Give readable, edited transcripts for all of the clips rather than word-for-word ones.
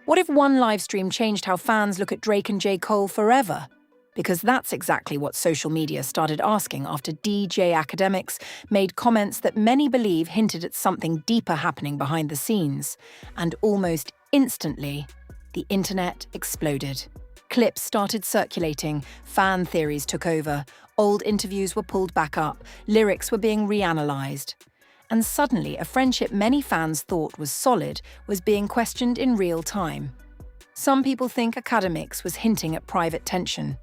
What if one live stream changed how fans look at Drake and J. Cole forever? Because that's exactly what social media started asking after DJ Akademiks made comments that many believe hinted at something deeper happening behind the scenes. And almost instantly, the internet exploded. Clips started circulating, fan theories took over, old interviews were pulled back up, lyrics were being reanalyzed. And suddenly, a friendship many fans thought was solid was being questioned in real time. Some people think Akademiks was hinting at private tension.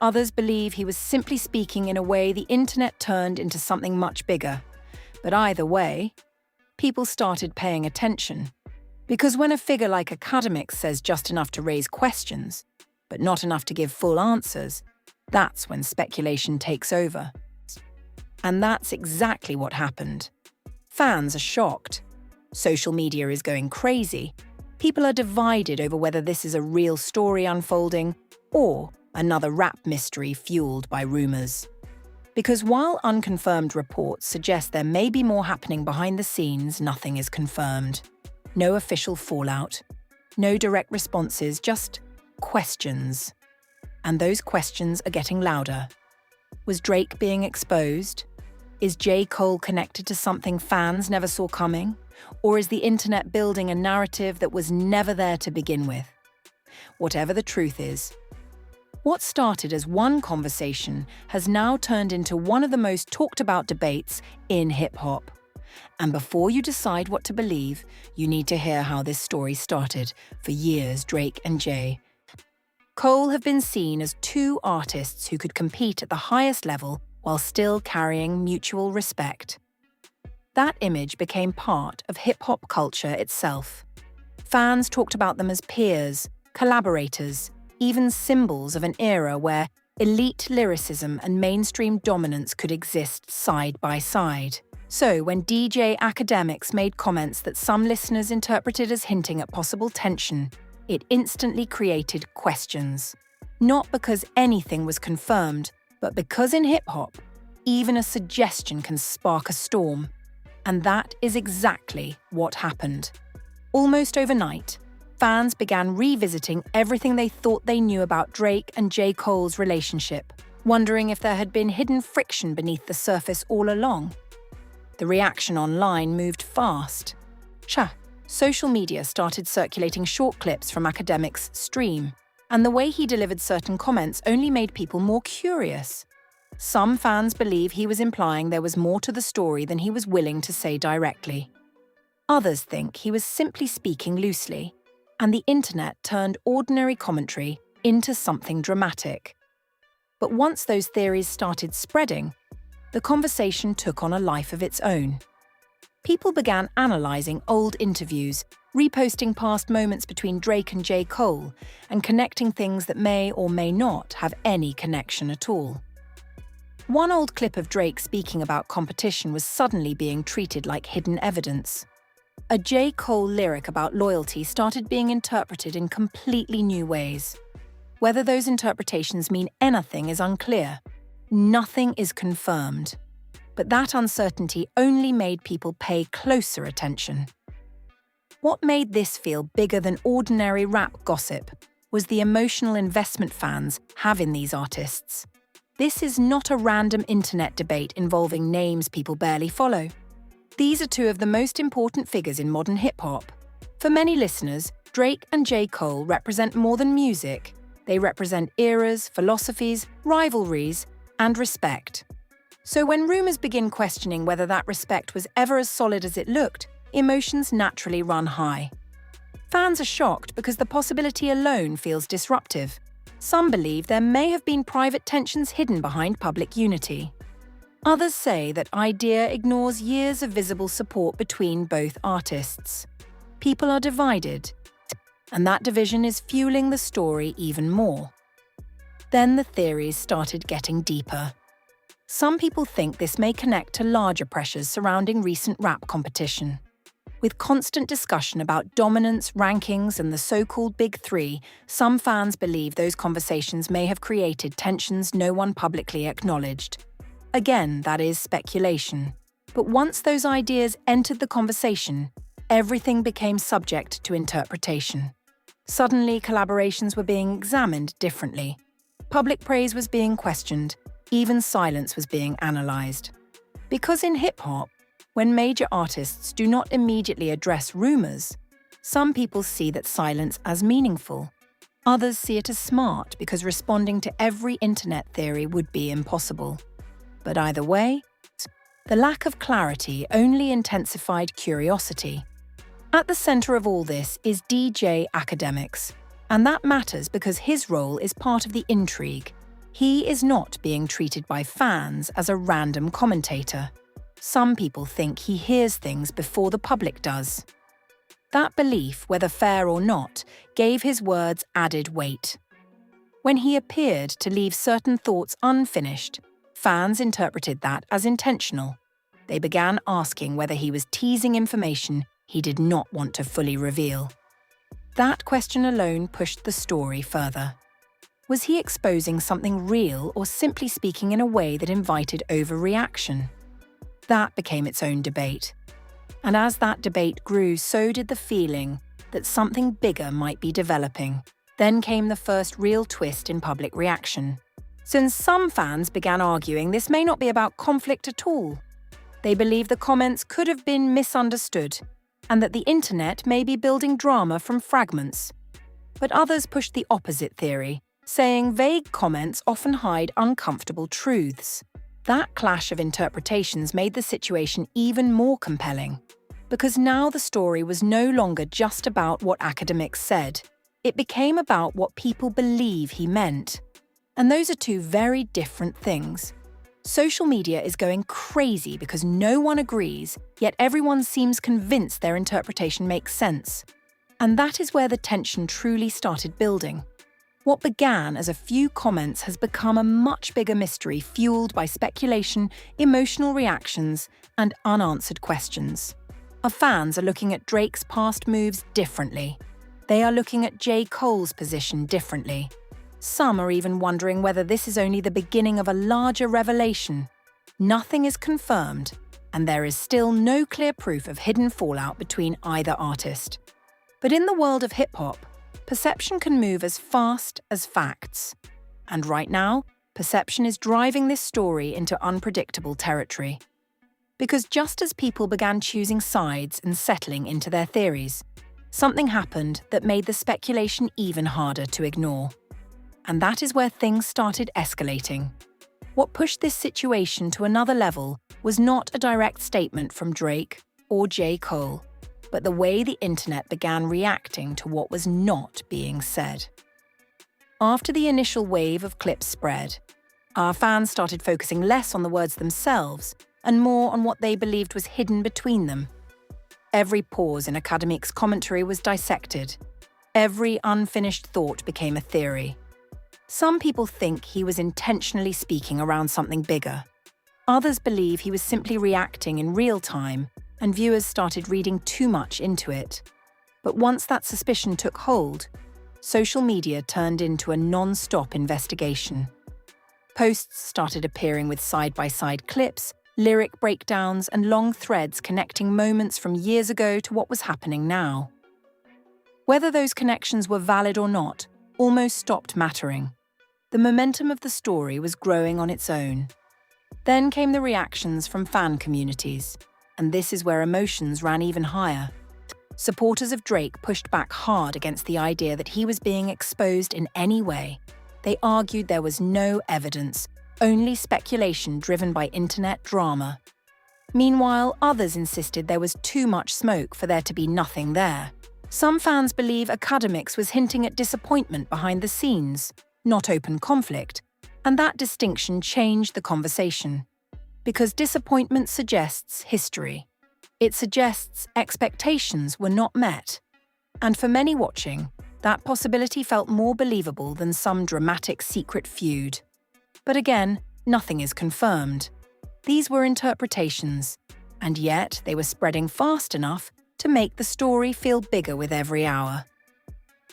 Others believe he was simply speaking in a way the internet turned into something much bigger. But either way, people started paying attention. Because when a figure like Akademiks says just enough to raise questions, but not enough to give full answers, that's when speculation takes over. And that's exactly what happened. Fans are shocked. Social media is going crazy. People are divided over whether this is a real story unfolding or another rap mystery fueled by rumors. Because while unconfirmed reports suggest there may be more happening behind the scenes, nothing is confirmed. No official fallout. No direct responses, just questions. And those questions are getting louder. Was Drake being exposed? Is J. Cole connected to something fans never saw coming? Or is the internet building a narrative that was never there to begin with? Whatever the truth is, what started as one conversation has now turned into one of the most talked about debates in hip-hop. And before you decide what to believe, you need to hear how this story started. For years, Drake and J. Cole have been seen as two artists who could compete at the highest level while still carrying mutual respect. That image became part of hip-hop culture itself. Fans talked about them as peers, collaborators, even symbols of an era where elite lyricism and mainstream dominance could exist side by side. So when DJ Akademiks made comments that some listeners interpreted as hinting at possible tension, it instantly created questions. Not because anything was confirmed, but because in hip-hop, even a suggestion can spark a storm. And that is exactly what happened. Almost overnight, fans began revisiting everything they thought they knew about Drake and J. Cole's relationship, wondering if there had been hidden friction beneath the surface all along. The reaction online moved fast. Social media started circulating short clips from Akademiks' stream, and the way he delivered certain comments only made people more curious. Some fans believe he was implying there was more to the story than he was willing to say directly. Others think he was simply speaking loosely, and the internet turned ordinary commentary into something dramatic. But once those theories started spreading, the conversation took on a life of its own. People began analysing old interviews, reposting past moments between Drake and J. Cole, and connecting things that may or may not have any connection at all. One old clip of Drake speaking about competition was suddenly being treated like hidden evidence. A J. Cole lyric about loyalty started being interpreted in completely new ways. Whether those interpretations mean anything is unclear. Nothing is confirmed. But that uncertainty only made people pay closer attention. What made this feel bigger than ordinary rap gossip was the emotional investment fans have in these artists. This is not a random internet debate involving names people barely follow. These are two of the most important figures in modern hip-hop. For many listeners, Drake and J. Cole represent more than music. They represent eras, philosophies, rivalries, and respect. So when rumors begin questioning whether that respect was ever as solid as it looked, emotions naturally run high. Fans are shocked because the possibility alone feels disruptive. Some believe there may have been private tensions hidden behind public unity. Others say that idea ignores years of visible support between both artists. People are divided, and that division is fueling the story even more. Then the theories started getting deeper. Some people think this may connect to larger pressures surrounding recent rap competition. With constant discussion about dominance, rankings, and the so-called Big Three, some fans believe those conversations may have created tensions no one publicly acknowledged. Again, that is speculation. But once those ideas entered the conversation, everything became subject to interpretation. Suddenly, collaborations were being examined differently. Public praise was being questioned, even silence was being analysed. Because in hip-hop, when major artists do not immediately address rumours, some people see that silence as meaningful. Others see it as smart because responding to every internet theory would be impossible. But either way, the lack of clarity only intensified curiosity. At the centre of all this is DJ Akademiks, and that matters because his role is part of the intrigue. He is not being treated by fans as a random commentator. Some people think he hears things before the public does. That belief, whether fair or not, gave his words added weight. When he appeared to leave certain thoughts unfinished, fans interpreted that as intentional. They began asking whether he was teasing information he did not want to fully reveal. That question alone pushed the story further. Was he exposing something real or simply speaking in a way that invited overreaction? That became its own debate. And as that debate grew, so did the feeling that something bigger might be developing. Then came the first real twist in public reaction. Since some fans began arguing this may not be about conflict at all. They believe the comments could have been misunderstood, and that the internet may be building drama from fragments. But others pushed the opposite theory, saying vague comments often hide uncomfortable truths. That clash of interpretations made the situation even more compelling, because now the story was no longer just about what Akademiks said. It became about what people believe he meant. And those are two very different things. Social media is going crazy because no one agrees, yet everyone seems convinced their interpretation makes sense. And that is where the tension truly started building. What began as a few comments has become a much bigger mystery fueled by speculation, emotional reactions, and unanswered questions. Our fans are looking at Drake's past moves differently. They are looking at J. Cole's position differently. Some are even wondering whether this is only the beginning of a larger revelation. Nothing is confirmed, and there is still no clear proof of hidden fallout between either artist. But in the world of hip-hop, perception can move as fast as facts. And right now, perception is driving this story into unpredictable territory. Because just as people began choosing sides and settling into their theories, something happened that made the speculation even harder to ignore. And that is where things started escalating. What pushed this situation to another level was not a direct statement from Drake or J. Cole, but the way the internet began reacting to what was not being said. After the initial wave of clips spread, our fans started focusing less on the words themselves and more on what they believed was hidden between them. Every pause in Akademiks' commentary was dissected. Every unfinished thought became a theory. Some people think he was intentionally speaking around something bigger. Others believe he was simply reacting in real time, and viewers started reading too much into it. But once that suspicion took hold, social media turned into a non-stop investigation. Posts started appearing with side-by-side clips, lyric breakdowns, and long threads connecting moments from years ago to what was happening now. Whether those connections were valid or not almost stopped mattering. The momentum of the story was growing on its own. Then came the reactions from fan communities, and this is where emotions ran even higher. Supporters of Drake pushed back hard against the idea that he was being exposed in any way. They argued there was no evidence, only speculation driven by internet drama. Meanwhile, others insisted there was too much smoke for there to be nothing there. Some fans believe Akademiks was hinting at disappointment behind the scenes, not open conflict, and that distinction changed the conversation. Because disappointment suggests history. It suggests expectations were not met. And for many watching, that possibility felt more believable than some dramatic secret feud. But again, nothing is confirmed. These were interpretations, and yet they were spreading fast enough to make the story feel bigger with every hour.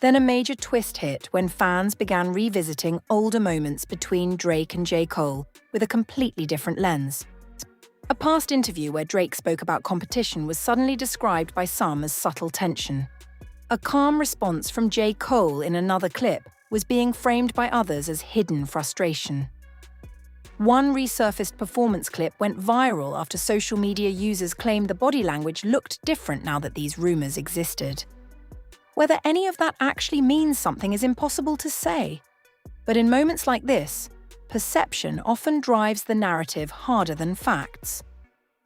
Then a major twist hit when fans began revisiting older moments between Drake and J. Cole with a completely different lens. A past interview where Drake spoke about competition was suddenly described by some as subtle tension. A calm response from J. Cole in another clip was being framed by others as hidden frustration. One resurfaced performance clip went viral after social media users claimed the body language looked different now that these rumors existed. Whether any of that actually means something is impossible to say. But in moments like this, perception often drives the narrative harder than facts.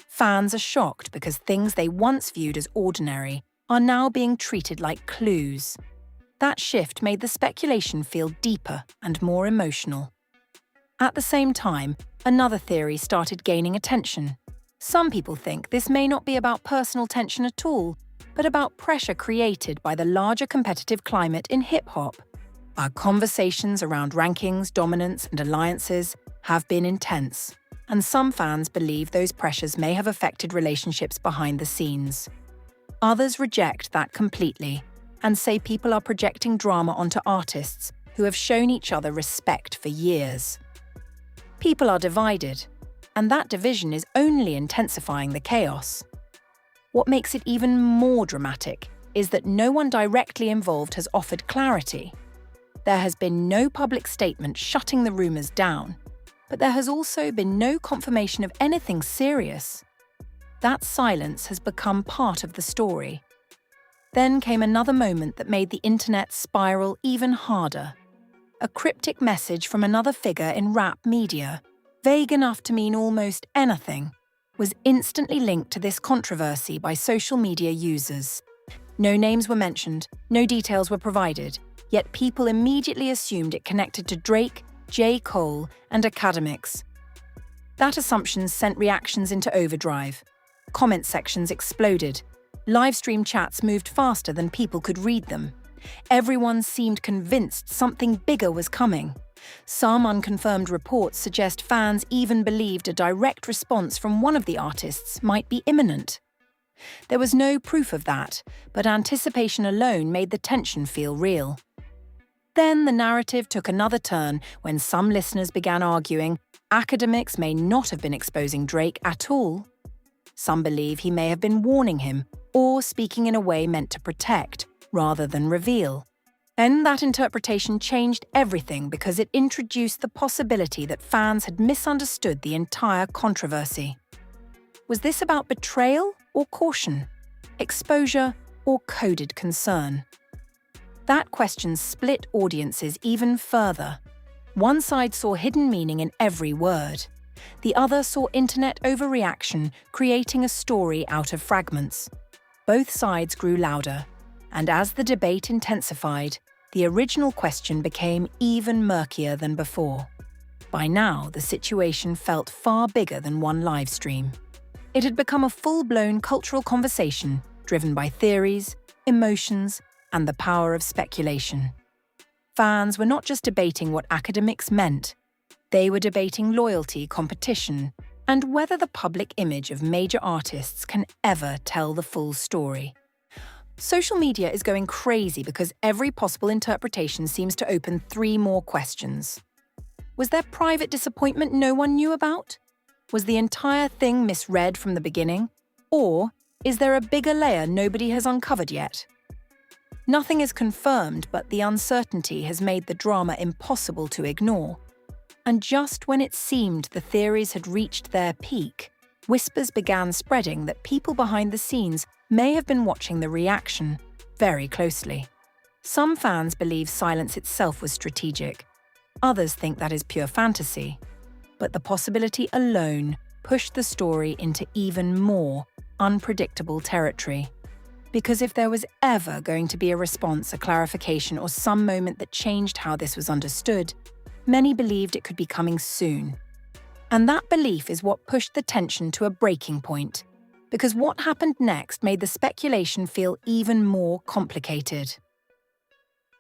Fans are shocked because things they once viewed as ordinary are now being treated like clues. That shift made the speculation feel deeper and more emotional. At the same time, another theory started gaining attention. Some people think this may not be about personal tension at all, but about pressure created by the larger competitive climate in hip-hop. Our conversations around rankings, dominance, and alliances have been intense, and some fans believe those pressures may have affected relationships behind the scenes. Others reject that completely and say people are projecting drama onto artists who have shown each other respect for years. People are divided, and that division is only intensifying the chaos. What makes it even more dramatic is that no one directly involved has offered clarity. There has been no public statement shutting the rumors down, but there has also been no confirmation of anything serious. That silence has become part of the story. Then came another moment that made the internet spiral even harder. A cryptic message from another figure in rap media, vague enough to mean almost anything, was instantly linked to this controversy by social media users. No names were mentioned, no details were provided, yet people immediately assumed it connected to Drake, J. Cole, and Akademiks. That assumption sent reactions into overdrive. Comment sections exploded. Livestream chats moved faster than people could read them. Everyone seemed convinced something bigger was coming. Some unconfirmed reports suggest fans even believed a direct response from one of the artists might be imminent. There was no proof of that, but anticipation alone made the tension feel real. Then the narrative took another turn when some listeners began arguing Akademiks may not have been exposing Drake at all. Some believe he may have been warning him or speaking in a way meant to protect, rather than reveal. And that interpretation changed everything because it introduced the possibility that fans had misunderstood the entire controversy. Was this about betrayal or caution? Exposure or coded concern? That question split audiences even further. One side saw hidden meaning in every word. The other saw internet overreaction, creating a story out of fragments. Both sides grew louder, and as the debate intensified, the original question became even murkier than before. By now, the situation felt far bigger than one live stream. It had become a full-blown cultural conversation driven by theories, emotions, and the power of speculation. Fans were not just debating what Akademiks meant, they were debating loyalty, competition, and whether the public image of major artists can ever tell the full story. Social media is going crazy because every possible interpretation seems to open 3 more questions. Was there private disappointment no one knew about? Was the entire thing misread from the beginning? Or is there a bigger layer nobody has uncovered yet? Nothing is confirmed, but the uncertainty has made the drama impossible to ignore. And just when it seemed the theories had reached their peak, whispers began spreading that people behind the scenes may have been watching the reaction very closely. Some fans believe silence itself was strategic. Others think that is pure fantasy. But the possibility alone pushed the story into even more unpredictable territory. Because if there was ever going to be a response, a clarification, or some moment that changed how this was understood, many believed it could be coming soon. And that belief is what pushed the tension to a breaking point, because what happened next made the speculation feel even more complicated.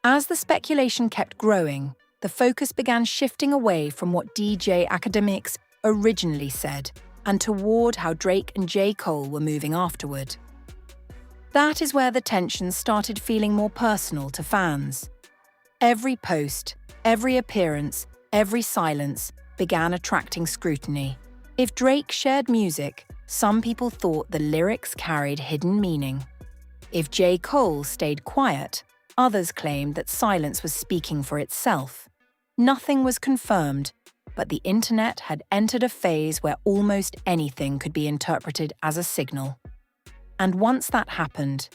As the speculation kept growing, the focus began shifting away from what DJ Akademiks originally said and toward how Drake and J. Cole were moving afterward. That is where the tension started feeling more personal to fans. Every post, every appearance, every silence began attracting scrutiny. If Drake shared music, some people thought the lyrics carried hidden meaning. If J. Cole stayed quiet, others claimed that silence was speaking for itself. Nothing was confirmed, but the internet had entered a phase where almost anything could be interpreted as a signal. And once that happened,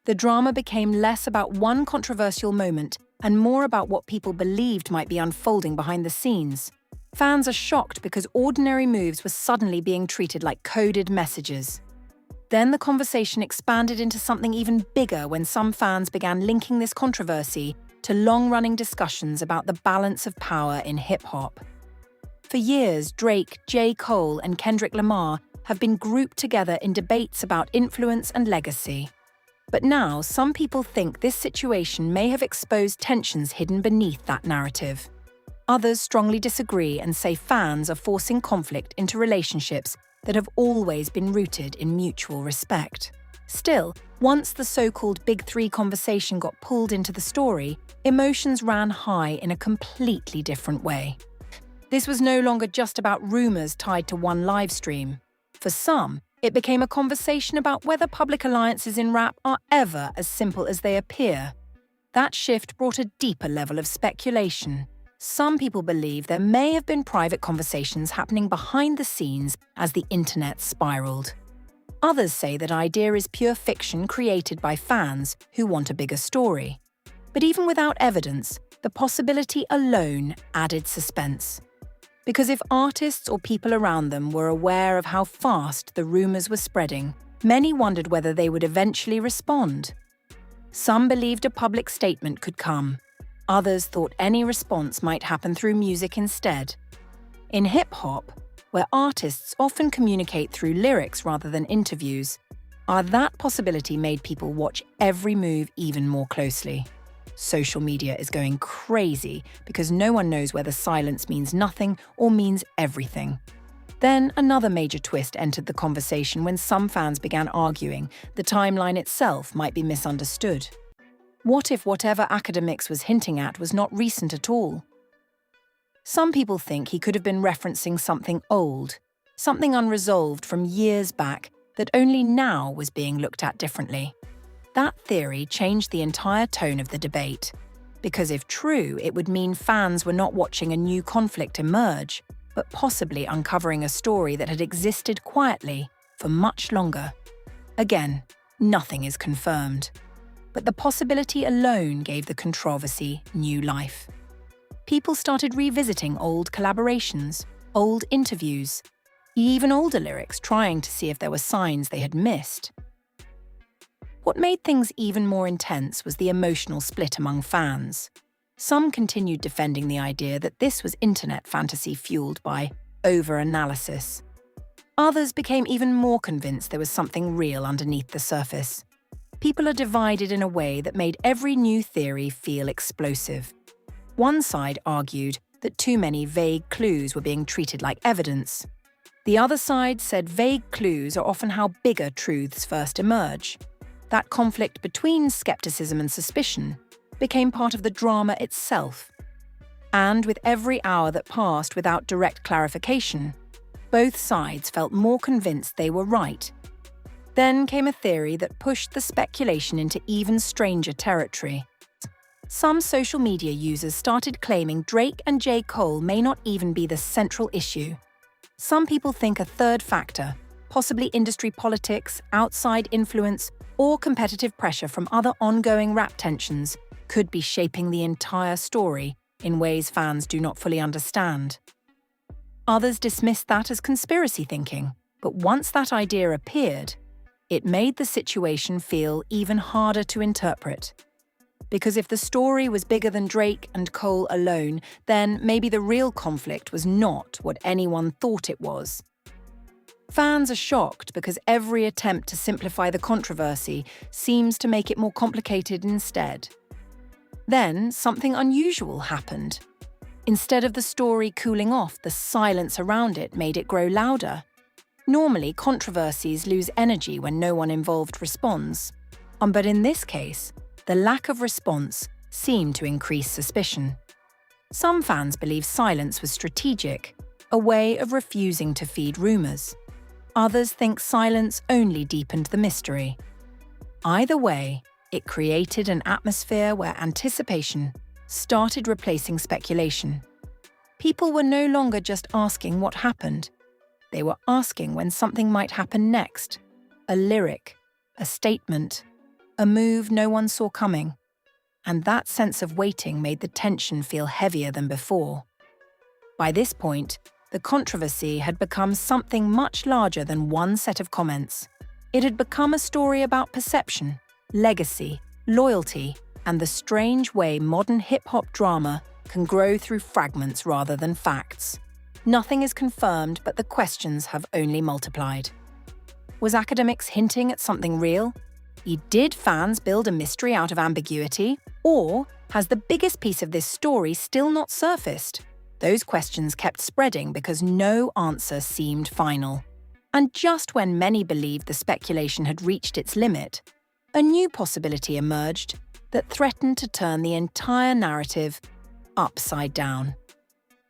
the drama became less about one controversial moment and more about what people believed might be unfolding behind the scenes. Fans are shocked because ordinary moves were suddenly being treated like coded messages. Then the conversation expanded into something even bigger when some fans began linking this controversy to long-running discussions about the balance of power in hip-hop. For years, Drake, J. Cole, and Kendrick Lamar have been grouped together in debates about influence and legacy. But now, some people think this situation may have exposed tensions hidden beneath that narrative. Others strongly disagree and say fans are forcing conflict into relationships that have always been rooted in mutual respect. Still, once the so-called Big Three conversation got pulled into the story, emotions ran high in a completely different way. This was no longer just about rumors tied to one live stream. For some, it became a conversation about whether public alliances in rap are ever as simple as they appear. That shift brought a deeper level of speculation. Some people believe there may have been private conversations happening behind the scenes as the internet spiraled. Others say that idea is pure fiction created by fans who want a bigger story. But even without evidence, the possibility alone added suspense. Because if artists or people around them were aware of how fast the rumors were spreading, many wondered whether they would eventually respond. Some believed a public statement could come. Others thought any response might happen through music instead. In hip-hop, where artists often communicate through lyrics rather than interviews, that possibility made people watch every move even more closely. Social media is going crazy because no one knows whether silence means nothing or means everything. Then another major twist entered the conversation when some fans began arguing the timeline itself might be misunderstood. What if whatever Akademiks was hinting at was not recent at all? Some people think he could have been referencing something old, something unresolved from years back that only now was being looked at differently. That theory changed the entire tone of the debate, because if true, it would mean fans were not watching a new conflict emerge, but possibly uncovering a story that had existed quietly for much longer. Again, nothing is confirmed. But the possibility alone gave the controversy new life. People started revisiting old collaborations, old interviews, even older lyrics, trying to see if there were signs they had missed. What made things even more intense was the emotional split among fans. Some continued defending the idea that this was internet fantasy fueled by over-analysis. Others became even more convinced there was something real underneath the surface. People are divided in a way that made every new theory feel explosive. One side argued that too many vague clues were being treated like evidence. The other side said vague clues are often how bigger truths first emerge. That conflict between skepticism and suspicion became part of the drama itself. And with every hour that passed without direct clarification, both sides felt more convinced they were right. Then came a theory that pushed the speculation into even stranger territory. Some social media users started claiming Drake and J. Cole may not even be the central issue. Some people think a third factor, possibly industry politics, outside influence, or competitive pressure from other ongoing rap tensions, could be shaping the entire story in ways fans do not fully understand. Others dismissed that as conspiracy thinking, but once that idea appeared, it made the situation feel even harder to interpret. Because if the story was bigger than Drake and Cole alone, then maybe the real conflict was not what anyone thought it was. Fans are shocked because every attempt to simplify the controversy seems to make it more complicated instead. Then something unusual happened. Instead of the story cooling off, the silence around it made it grow louder. Normally, controversies lose energy when no one involved responds. But in this case, the lack of response seemed to increase suspicion. Some fans believe silence was strategic, a way of refusing to feed rumors. Others think silence only deepened the mystery. Either way, it created an atmosphere where anticipation started replacing speculation. People were no longer just asking what happened. They were asking when something might happen next. A lyric, a statement, a move no one saw coming. And that sense of waiting made the tension feel heavier than before. By this point, the controversy had become something much larger than one set of comments. It had become a story about perception, legacy, loyalty, and the strange way modern hip-hop drama can grow through fragments rather than facts. Nothing is confirmed, but the questions have only multiplied. Was Akademiks hinting at something real? Did fans build a mystery out of ambiguity? Or has the biggest piece of this story still not surfaced? Those questions kept spreading because no answer seemed final. And just when many believed the speculation had reached its limit, a new possibility emerged that threatened to turn the entire narrative upside down.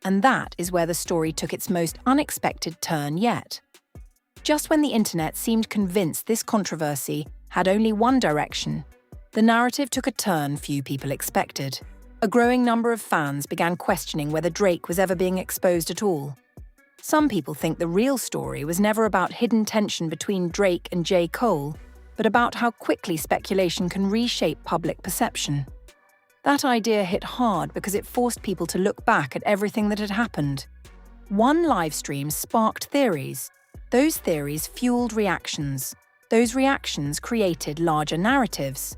And that is where the story took its most unexpected turn yet. Just when the internet seemed convinced this controversy had only one direction, the narrative took a turn few people expected. A growing number of fans began questioning whether Drake was ever being exposed at all. Some people think the real story was never about hidden tension between Drake and J. Cole, but about how quickly speculation can reshape public perception. That idea hit hard because it forced people to look back at everything that had happened. One live stream sparked theories. Those theories fueled reactions. Those reactions created larger narratives.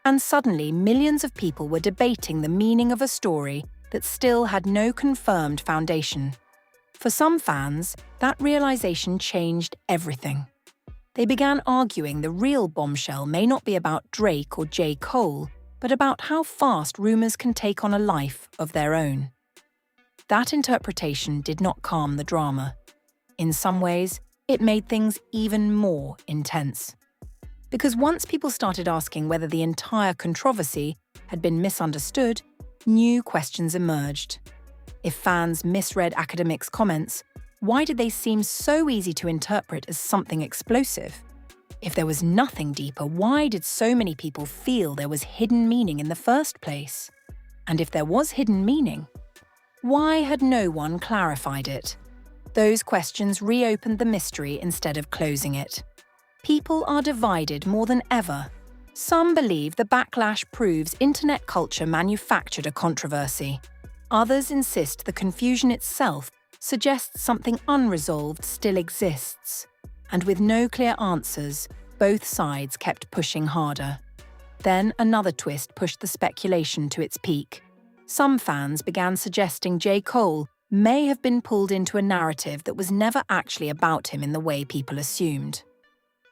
And suddenly, millions of people were debating the meaning of a story that still had no confirmed foundation. For some fans, that realization changed everything. They began arguing the real bombshell may not be about Drake or J. Cole, but about how fast rumors can take on a life of their own. That interpretation did not calm the drama. In some ways, it made things even more intense. Because once people started asking whether the entire controversy had been misunderstood, new questions emerged. If fans misread Akademiks' comments, why did they seem so easy to interpret as something explosive? If there was nothing deeper, why did so many people feel there was hidden meaning in the first place? And if there was hidden meaning, why had no one clarified it? Those questions reopened the mystery instead of closing it. People are divided more than ever. Some believe the backlash proves internet culture manufactured a controversy. Others insist the confusion itself suggests something unresolved still exists. And with no clear answers, both sides kept pushing harder. Then another twist pushed the speculation to its peak. Some fans began suggesting J. Cole may have been pulled into a narrative that was never actually about him in the way people assumed.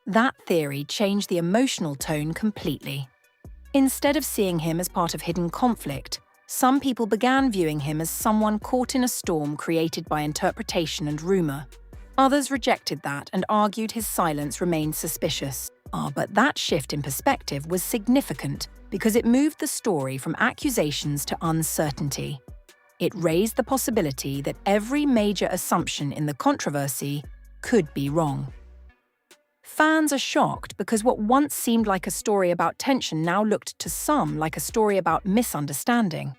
That theory changed the emotional tone completely. Instead of seeing him as part of hidden conflict, some people began viewing him as someone caught in a storm created by interpretation and rumor. Others rejected that and argued his silence remained suspicious. But that shift in perspective was significant because it moved the story from accusations to uncertainty. It raised the possibility that every major assumption in the controversy could be wrong. Fans are shocked because what once seemed like a story about tension now looked to some like a story about misunderstanding.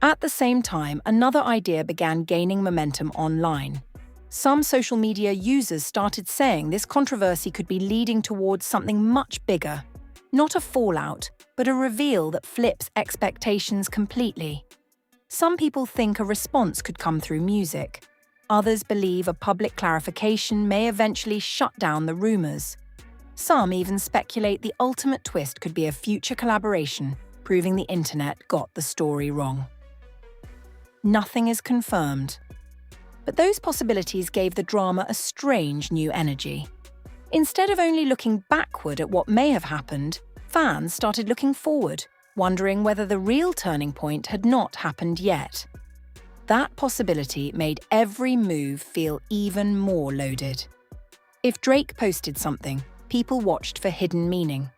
At the same time, another idea began gaining momentum online. Some social media users started saying this controversy could be leading towards something much bigger. Not a fallout, but a reveal that flips expectations completely. Some people think a response could come through music. Others believe a public clarification may eventually shut down the rumors. Some even speculate the ultimate twist could be a future collaboration, proving the internet got the story wrong. Nothing is confirmed. But those possibilities gave the drama a strange new energy. Instead of only looking backward at what may have happened, fans started looking forward, wondering whether the real turning point had not happened yet. That possibility made every move feel even more loaded. If Drake posted something, people watched for hidden meaning.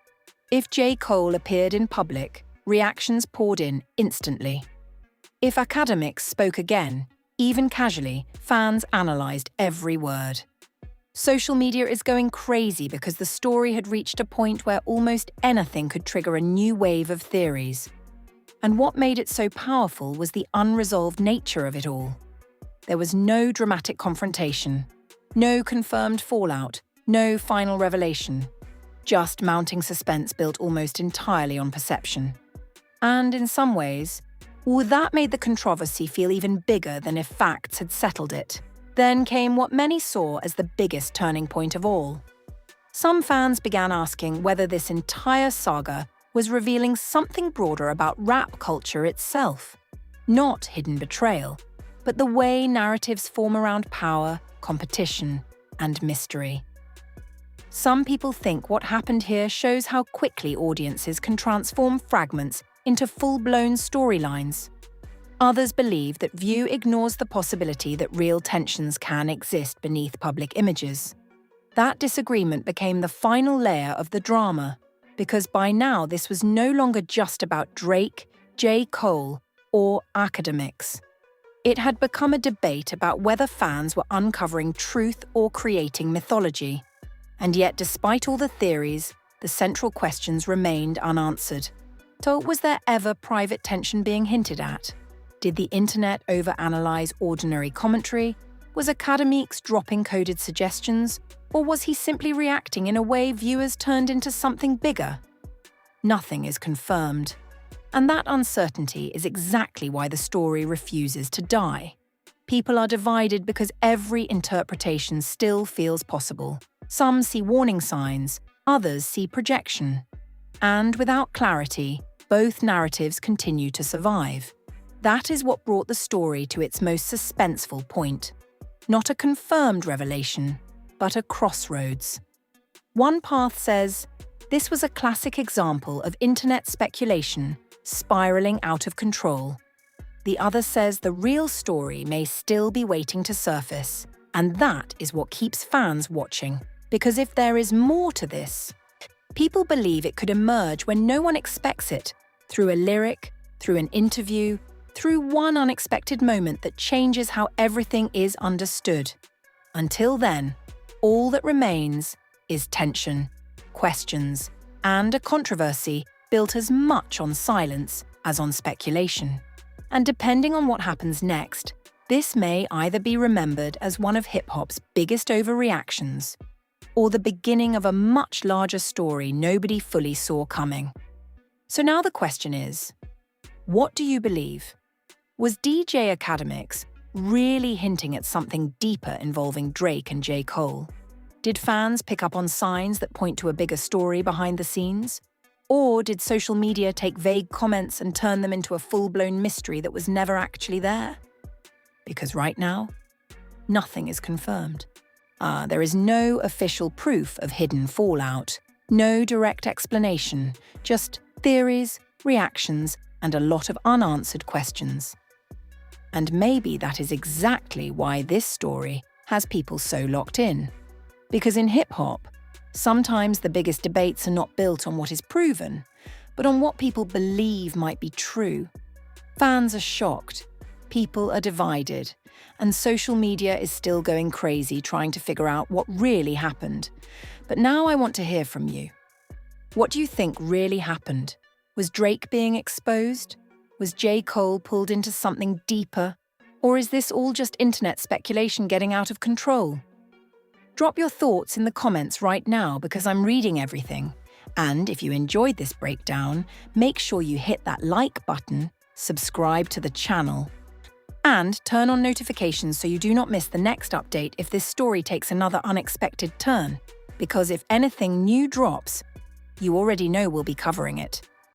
If J. Cole appeared in public, reactions poured in instantly. If Akademiks spoke again, even casually, fans analysed every word. Social media is going crazy because the story had reached a point where almost anything could trigger a new wave of theories. And what made it so powerful was the unresolved nature of it all. There was no dramatic confrontation, no confirmed fallout, no final revelation, just mounting suspense built almost entirely on perception. And in some ways, that made the controversy feel even bigger than if facts had settled it. Then came what many saw as the biggest turning point of all. Some fans began asking whether this entire saga was revealing something broader about rap culture itself. Not hidden betrayal, but the way narratives form around power, competition, and mystery. Some people think what happened here shows how quickly audiences can transform fragments into full-blown storylines. Others believe that View ignores the possibility that real tensions can exist beneath public images. That disagreement became the final layer of the drama, because by now this was no longer just about Drake, J. Cole, or Akademiks. It had become a debate about whether fans were uncovering truth or creating mythology. And yet, despite all the theories, the central questions remained unanswered. So, was there ever private tension being hinted at? Did the internet overanalyze ordinary commentary? Was Akademiks dropping coded suggestions? Or was he simply reacting in a way viewers turned into something bigger? Nothing is confirmed. And that uncertainty is exactly why the story refuses to die. People are divided because every interpretation still feels possible. Some see warning signs, others see projection. And without clarity, both narratives continue to survive. That is what brought the story to its most suspenseful point. Not a confirmed revelation, but a crossroads. One path says, this was a classic example of internet speculation spiraling out of control. The other says the real story may still be waiting to surface, and that is what keeps fans watching. Because if there is more to this, people believe it could emerge when no one expects it, through a lyric, through an interview, through one unexpected moment that changes how everything is understood. Until then, all that remains is tension, questions, and a controversy built as much on silence as on speculation. And depending on what happens next, this may either be remembered as one of hip-hop's biggest overreactions, or the beginning of a much larger story nobody fully saw coming. So now the question is, what do you believe? Was DJ Akademiks really hinting at something deeper involving Drake and J. Cole? Did fans pick up on signs that point to a bigger story behind the scenes? Or did social media take vague comments and turn them into a full-blown mystery that was never actually there? Because right now, nothing is confirmed. There is no official proof of hidden fallout, no direct explanation, just theories, reactions, and a lot of unanswered questions. And maybe that is exactly why this story has people so locked in. Because in hip-hop, sometimes the biggest debates are not built on what is proven, but on what people believe might be true. Fans are shocked, people are divided, and social media is still going crazy trying to figure out what really happened. But now I want to hear from you. What do you think really happened? Was Drake being exposed? Was J. Cole pulled into something deeper? Or is this all just internet speculation getting out of control? Drop your thoughts in the comments right now because I'm reading everything. And if you enjoyed this breakdown, make sure you hit that like button, subscribe to the channel, and turn on notifications so you do not miss the next update if this story takes another unexpected turn. Because if anything new drops, you already know we'll be covering it.